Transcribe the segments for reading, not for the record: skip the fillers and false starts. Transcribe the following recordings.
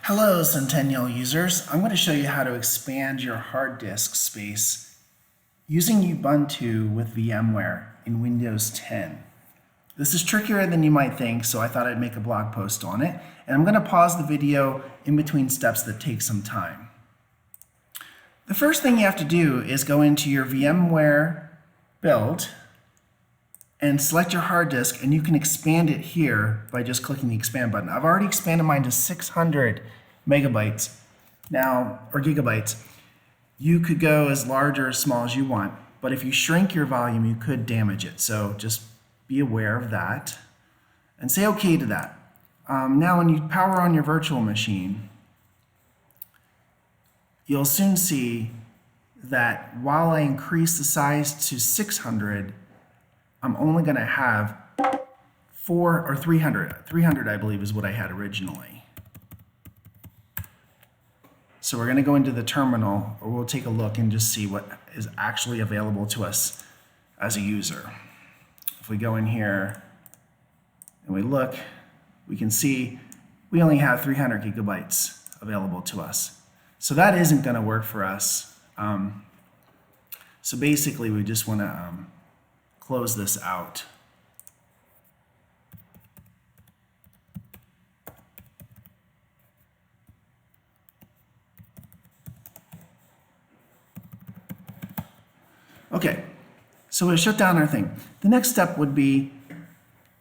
Hello, Centennial users. I'm going to show you how to expand your hard disk space using Ubuntu with VMware in Windows 10. This is trickier than you might think, so I thought I'd make a blog post on it. And I'm going to pause the video in between steps that take some time. The first thing you have to do is go into your VMware build and select your hard disk, and you can expand it here by just clicking the expand button. I've already expanded mine to 600 megabytes now, or gigabytes. You could go as large or as small as you want, but if you shrink your volume, you could damage it. So just be aware of that and say okay to that. Now when you power on your virtual machine, you'll soon see that while I increase the size to 600, I'm only going to have 300. 300, I believe, is what I had originally. So we're going to go into the terminal, or we'll take a look and just see what is actually available to us as a user. If we go in here and we look, we can see we only have 300 gigabytes available to us. So that isn't going to work for us. So basically, we just want to close this out. Okay, so we shut down our thing. The next step would be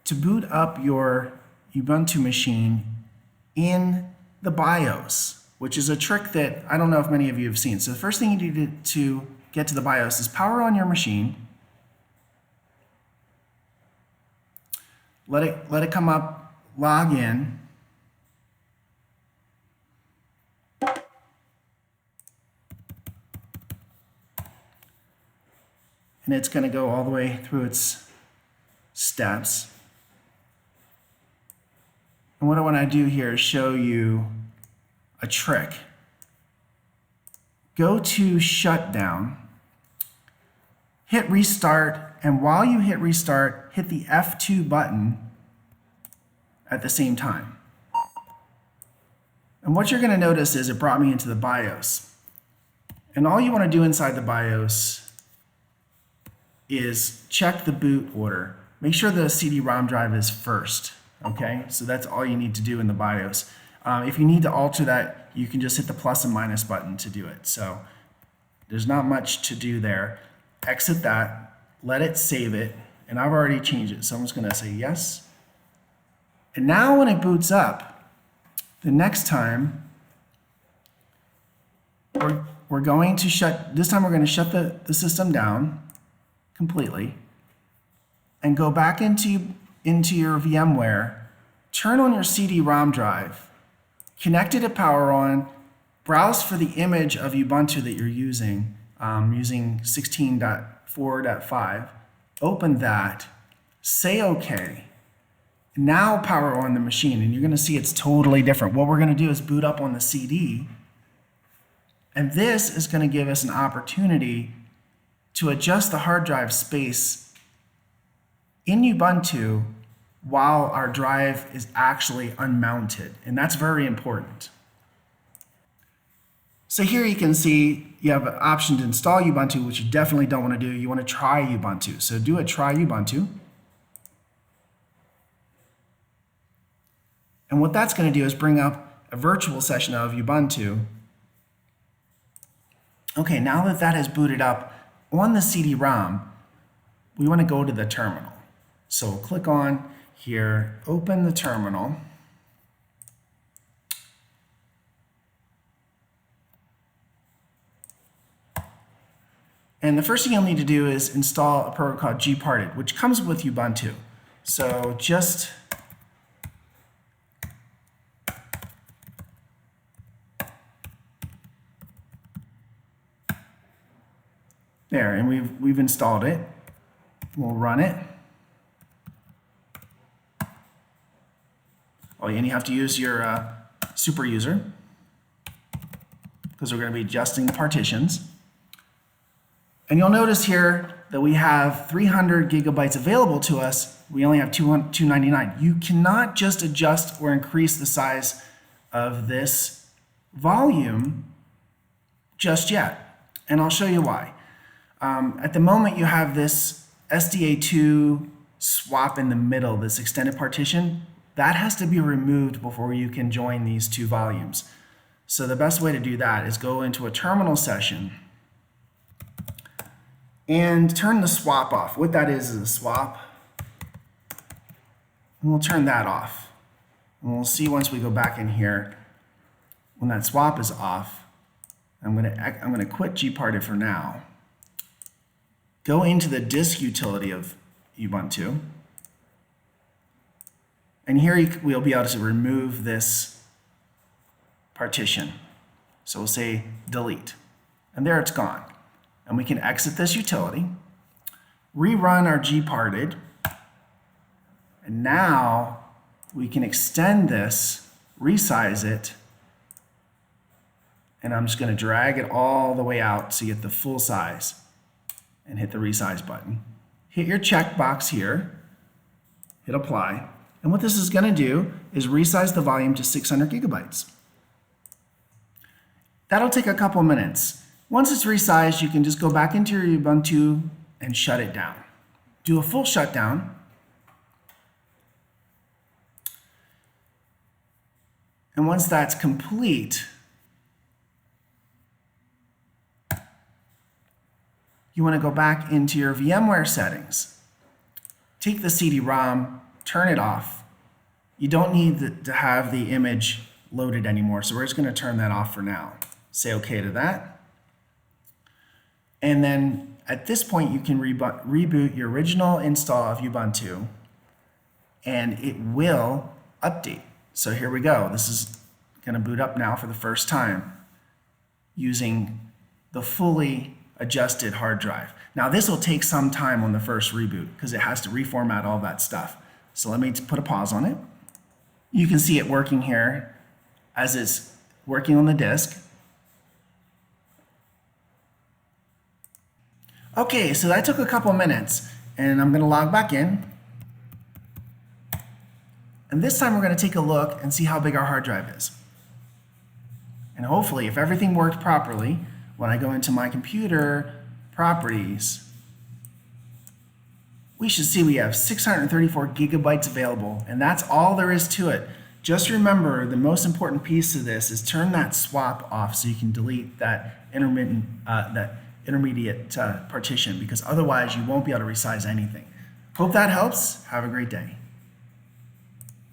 to boot up your Ubuntu machine in the BIOS, which is a trick that I don't know if many of you have seen. So the first thing you need to get to the BIOS is power on your machine. Let it come up, log in. And it's going to go all the way through its steps. And what I want to do here is show you a trick. Go to shutdown, hit restart, and while you hit restart, hit the F2 button at the same time. And what you're going to notice is it brought me into the BIOS. And all you want to do inside the BIOS is check the boot order. Make sure the CD-ROM drive is first, okay? So that's all you need to do in the BIOS. If you need to alter that, you can just hit the plus and minus button to do it. So there's not much to do there. Exit that, let it save it, and I've already changed it, so I'm just gonna say yes. And now when it boots up, the next time, we're going to shut, this time we're gonna shut the system down completely and go back into your VMware, turn on your CD-ROM drive, connect it to power on, browse for the image of Ubuntu that you're using, using 16.4.5, open that, say okay, now power on the machine, and you're going to see it's totally different. What we're going to do is boot up on the CD, and this is going to give us an opportunity to adjust the hard drive space in Ubuntu while our drive is actually unmounted, and that's very important. So here you can see you have an option to install Ubuntu, which you definitely don't want to do. You want to try Ubuntu. So do a try Ubuntu. And what that's going to do is bring up a virtual session of Ubuntu. Okay, now that that has booted up on the CD-ROM, we want to go to the terminal. So we'll click on here, open the terminal. And the first thing you'll need to do is install a program called gparted, which comes with Ubuntu. So just there, and we've installed it. We'll run it. And you have to use your super user because we're going to be adjusting the partitions. And you'll notice here that we have 300 gigabytes available to us. We only have 299. You cannot just adjust or increase the size of this volume just yet, and I'll show you why. At the moment, you have this SDA2 swap in the middle, this extended partition. That has to be removed before you can join these two volumes. So the best way to do that is go into a terminal session and turn the swap off. What that is a swap. And we'll turn that off. And we'll see once we go back in here, when that swap is off, I'm gonna quit gparted for now. Go into the disk utility of Ubuntu. And here we'll be able to remove this partition. So we'll say delete. And there it's gone. And we can exit this utility, rerun our gparted, and now we can extend this, resize it, and I'm just going to drag it all the way out to get the full size and hit the resize button. Hit your checkbox here, hit apply, and what this is going to do is resize the volume to 600 gigabytes. That'll take a couple minutes. Once it's resized, you can just go back into your Ubuntu and shut it down. Do a full shutdown. And once that's complete, you want to go back into your VMware settings. Take the CD-ROM, turn it off. You don't need to have the image loaded anymore, so we're just going to turn that off for now. Say OK to that. And then at this point, you can reboot your original install of Ubuntu, and it will update. So here we go. This is going to boot up now for the first time using the fully adjusted hard drive. Now this will take some time on the first reboot because it has to reformat all that stuff. So let me put a pause on it. You can see it working here as it's working on the disk. Okay, so that took a couple minutes, and I'm going to log back in. And this time we're going to take a look and see how big our hard drive is. And hopefully, if everything worked properly, when I go into my computer properties, we should see we have 634 gigabytes available, and that's all there is to it. Just remember, the most important piece of this is turn that swap off so you can delete that intermediate partition, because otherwise you won't be able to resize anything. Hope that helps. Have a great day.